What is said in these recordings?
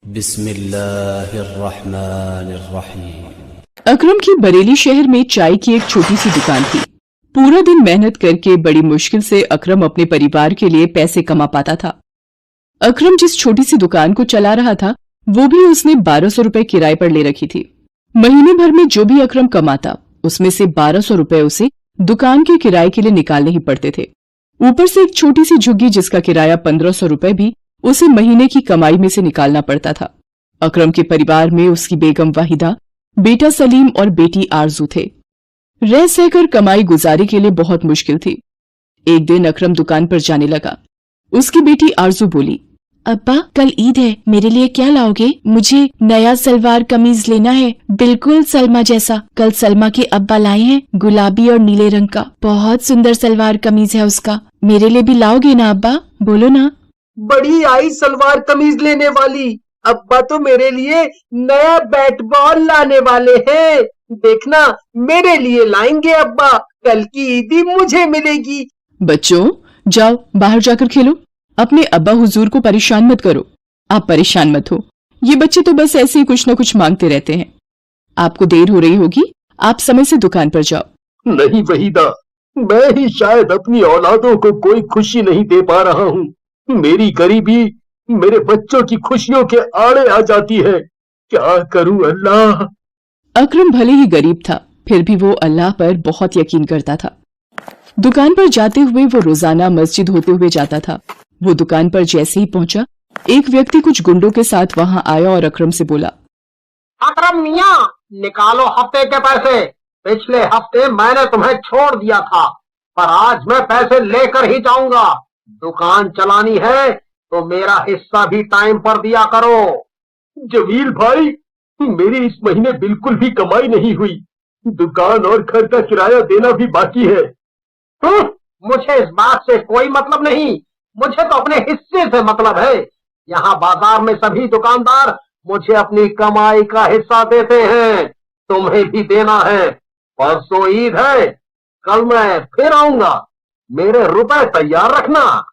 बिस्मिल्लाहिर्रहमानिर्रहीम। अकरम की बरेली शहर में चाय की एक छोटी सी दुकान थी। पूरा दिन मेहनत करके बड़ी मुश्किल से अकरम अपने परिवार के लिए पैसे कमा पाता था। अकरम जिस छोटी सी दुकान को चला रहा था वो भी उसने 1200 रुपए किराए पर ले रखी थी। महीने भर में जो भी अकरम कमाता उसमें से 1200 रुपए उसे दुकान के किराए के लिए निकालने ही पड़ते थे। ऊपर से एक छोटी सी झुग्गी जिसका किराया 1500 रुपए भी उसे महीने की कमाई में से निकालना पड़ता था। अकरम के परिवार में उसकी बेगम वाहिदा, बेटा सलीम और बेटी आरजू थे। रह सहकर कमाई गुजारी के लिए बहुत मुश्किल थी। एक दिन अकरम दुकान पर जाने लगा। उसकी बेटी आरजू बोली, अब्बा कल ईद है, मेरे लिए क्या लाओगे? मुझे नया सलवार कमीज लेना है, बिल्कुल सलमा जैसा। कल सलमा के अब्बा लाए हैं, गुलाबी और नीले रंग का। बहुत सुंदर सलवार कमीज है उसका। मेरे लिए भी लाओगे ना अब्बा? बोलो ना। बड़ी आई सलवार कमीज लेने वाली। अब्बा तो मेरे लिए नया बैट बॉल लाने वाले हैं। देखना मेरे लिए लाएंगे अब्बा। कल की ईदी मुझे मिलेगी। बच्चों जाओ बाहर जाकर खेलो, अपने अब्बा हुजूर को परेशान मत करो। आप परेशान मत हो, ये बच्चे तो बस ऐसे ही कुछ न कुछ मांगते रहते हैं। आपको देर हो रही होगी, आप समय से दुकान पर जाओ। नहीं वहीदा, मैं ही शायद अपनी औलादों को कोई खुशी नहीं दे पा रहा हूँ। मेरी गरीबी मेरे बच्चों की खुशियों के आड़े आ जाती है। क्या करूं अल्लाह। अकरम भले ही गरीब था फिर भी वो अल्लाह पर बहुत यकीन करता था। दुकान पर जाते हुए वो रोजाना मस्जिद होते हुए जाता था। वो दुकान पर जैसे ही पहुंचा एक व्यक्ति कुछ गुंडों के साथ वहां आया और अकरम से बोला, अकरम मियां, निकालो हफ्ते के पैसे। पिछले हफ्ते मैंने तुम्हें छोड़ दिया था, पर आज मैं पैसे लेकर ही जाऊंगा। दुकान चलानी है तो मेरा हिस्सा भी टाइम पर दिया करो। जमील भाई, मेरी इस महीने बिल्कुल भी कमाई नहीं हुई। दुकान और घर का किराया देना भी बाकी है। मुझे इस बात से कोई मतलब नहीं, मुझे तो अपने हिस्से से मतलब है। यहाँ बाजार में सभी दुकानदार मुझे अपनी कमाई का हिस्सा देते हैं, तुम्हें भी देना है। परसों ईद है, कल मैं फिर आऊंगा, मेरे रुपए तैयार रखना।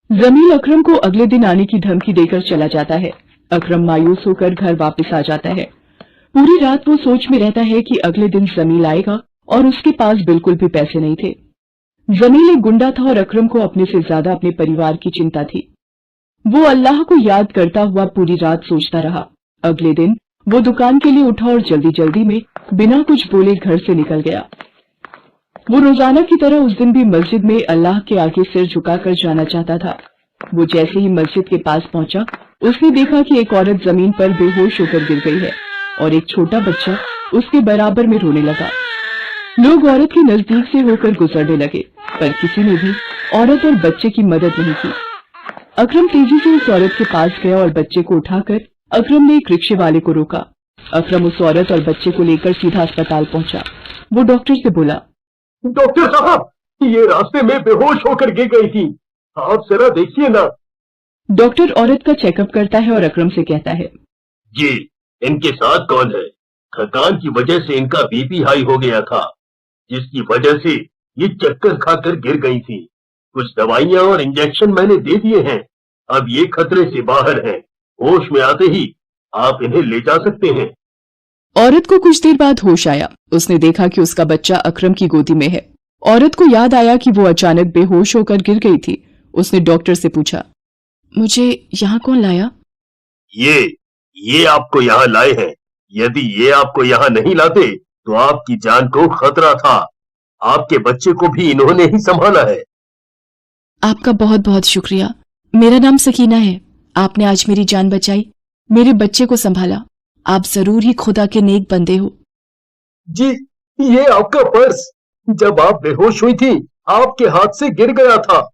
जमील अकरम को अगले दिन आने की धमकी देकर चला जाता है। अकरम मायूस होकर घर वापस आ जाता है। पूरी रात वो सोच में रहता है कि अगले दिन जमील आएगा और उसके पास बिल्कुल भी पैसे नहीं थे। जमील एक गुंडा था और अकरम को अपने से ज्यादा अपने परिवार की चिंता थी। वो अल्लाह को याद करता हुआ पूरी रात सोचता रहा। अगले दिन वो दुकान के लिए उठा और जल्दी जल्दी में बिना कुछ बोले घर से निकल गया। वो रोजाना की तरह उस दिन भी मस्जिद में अल्लाह के आगे सिर झुकाकर जाना चाहता था। वो जैसे ही मस्जिद के पास पहुंचा उसने देखा कि एक औरत जमीन पर बेहोश होकर गिर गई है और एक छोटा बच्चा उसके बराबर में रोने लगा। लोग औरत के नजदीक से होकर गुजरने लगे पर किसी ने भी औरत और बच्चे की मदद नहीं की। अकरम तेजी से उस औरत के पास गया और बच्चे को उठाकर अकरम ने एक रिक्शे वाले को रोका। अकरम उस औरत और बच्चे को लेकर सीधा अस्पताल पहुंचा। वो डॉक्टर से बोला, डॉक्टर साहब, ये रास्ते में बेहोश होकर गिर गई थी, आप जरा देखिए ना। डॉक्टर औरत का चेकअप करता है और अकरम से कहता है, जी, इनके साथ कौन है? थकान की वजह से इनका बीपी हाई हो गया था, जिसकी वजह से ये चक्कर खाकर गिर गई थी। कुछ दवाइयां और इंजेक्शन मैंने दे दिए हैं, अब ये खतरे से बाहर हैं। होश में आते ही आप इन्हें ले जा सकते हैं। औरत को कुछ देर बाद होश आया। उसने देखा कि उसका बच्चा अकरम की गोदी में है। औरत को याद आया कि वो अचानक बेहोश होकर गिर गई थी। उसने डॉक्टर से पूछा, मुझे यहाँ कौन लाया? ये आपको यहाँ लाए हैं। यदि ये आपको यहाँ नहीं लाते तो आपकी जान को खतरा था। आपके बच्चे को भी इन्होंने ही संभाला है। आपका बहुत बहुत शुक्रिया। मेरा नाम सकीना है। आपने आज मेरी जान बचाई, मेरे बच्चे को संभाला। आप जरूर ही खुदा के नेक बंदे हो। जी, ये आपका पर्स जब आप बेहोश हुई थी आपके हाथ से गिर गया था।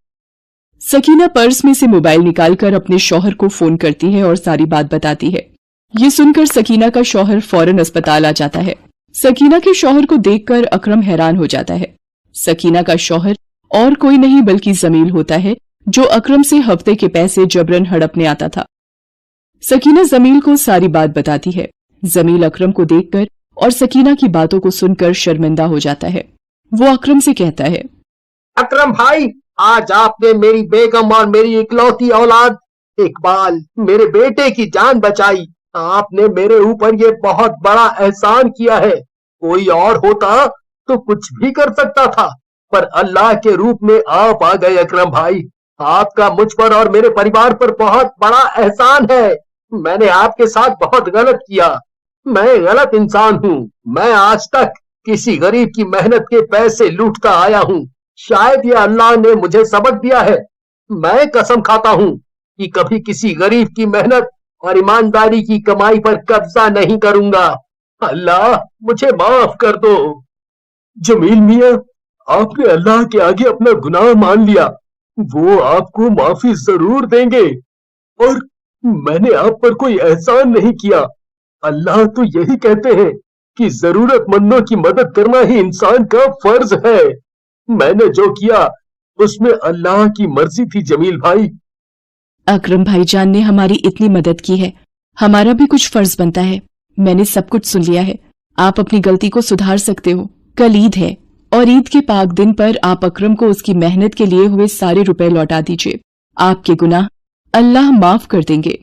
सकीना पर्स में से मोबाइल निकालकर अपने शौहर को फोन करती है और सारी बात बताती है। ये सुनकर सकीना का शौहर फौरन अस्पताल आ जाता है। सकीना के शौहर को देखकर अकरम हैरान हो जाता है। सकीना का शौहर और कोई नहीं बल्कि जमील होता है, जो अकरम से हफ्ते के पैसे जबरन हड़पने आता था। सकीना जमील को सारी बात बताती है। जमील अकरम को देखकर और सकीना की बातों को सुनकर शर्मिंदा हो जाता है। वो अकरम से कहता है, अकरम भाई, आज आपने मेरी बेगम और मेरी इकलौती औलाद इकबाल, मेरे बेटे की जान बचाई। आपने मेरे ऊपर ये बहुत बड़ा एहसान किया है। कोई और होता तो कुछ भी कर सकता था, पर अल्लाह के रूप में आप आ गए अकरम भाई। आपका मुझ पर और मेरे परिवार पर बहुत बड़ा एहसान है। मैंने आपके साथ बहुत गलत किया। मैं गलत इंसान हूँ। मैं आज तक किसी गरीब की मेहनत के पैसे लूटता आया हूँ। शायद ये अल्लाह ने मुझे सबक दिया है। मैं कसम खाता हूँ कि कभी किसी गरीब की मेहनत और ईमानदारी की कमाई पर कब्जा नहीं करूंगा। अल्लाह, मुझे माफ कर दो। जमील मियाँ, आपने अल्लाह के आगे अपना गुनाह मान लिया। वो आपको माफी जरूर देंगे। और मैंने आप पर कोई एहसान नहीं किया। अल्लाह तो यही कहते हैं कि जरूरतमंदों की मदद करना ही इंसान का फर्ज है। मैंने जो किया उसमें अल्लाह की मर्जी थी जमील भाई। अकरम भाईजान ने हमारी इतनी मदद की है, हमारा भी कुछ फर्ज बनता है। मैंने सब कुछ सुन लिया है। आप अपनी गलती को सुधार सकते हो। कल ईद है और ईद के पाक दिन पर आप अकरम को उसकी मेहनत के लिए हुए सारे रुपए लौटा दीजिए। आपके गुनाह अल्लाह माफ कर देंगे।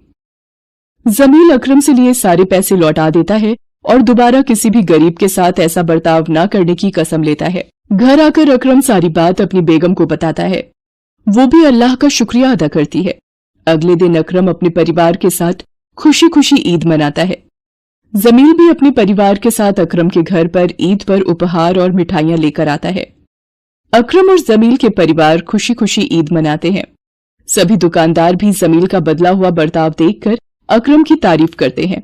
जमील अकरम से लिए सारे पैसे लौटा देता है और दोबारा किसी भी गरीब के साथ ऐसा बर्ताव न करने की कसम लेता है। घर आकर अकरम सारी बात अपनी बेगम को बताता है। वो भी अल्लाह का शुक्रिया अदा करती है। अगले दिन अकरम अपने परिवार के साथ खुशी खुशी ईद मनाता है। जमील भी अपने परिवार के साथ अकरम के घर पर ईद पर उपहार और मिठाइयां लेकर आता है। अकरम और जमील के परिवार खुशी खुशी ईद मनाते हैं। सभी दुकानदार भी जमील का बदला हुआ बर्ताव देखकर अकरम की तारीफ करते हैं।